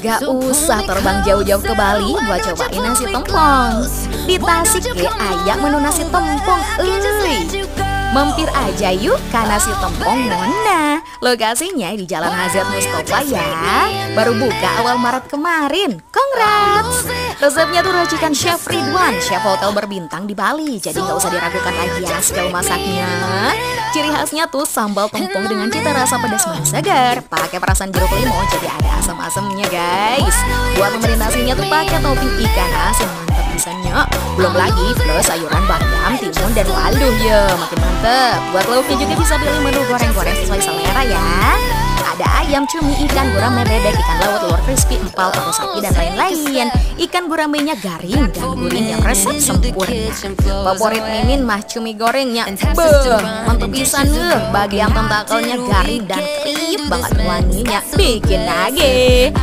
Gak usah terbang jauh-jauh ke Bali buat cobain nasi tempong. Di Tasik ge aya menu nasi tempong euy. Mampir aja yuk ke nasi tempong Mona. Lokasinya di Jalan Hazrat Mustafa ya. Baru buka awal Maret kemarin. Congrats. Resepnya tuh racikan Chef Ridwan, chef hotel berbintang di Bali. Jadi nggak usah diragukan lagi ya skill masaknya. Ciri khasnya tuh sambal tempong dengan cita rasa pedas manis segar. Pakai perasan jeruk limau jadi ada asam-asamnya guys. Buat pemberi nasinya tuh pakai topping ikan asin mantap pisannya. Belum lagi plus sayuran bayam, timun dan waduh ya makin mantep. Buat lauknya juga bisa pilih menu goreng-goreng sesuai selera ya. Ada ayam, cumi, ikan gurame, bebek, ikan laut, telur crispy, empal, paru sapi, dan lain-lain. Ikan guramenya garing dan gurih yang resep sempurna. Favorit Mimin mah cumi gorengnya. Beuh, mantep pisan deh. Bagian tentakelnya garing dan kriuk banget wanginya. Bikin nage.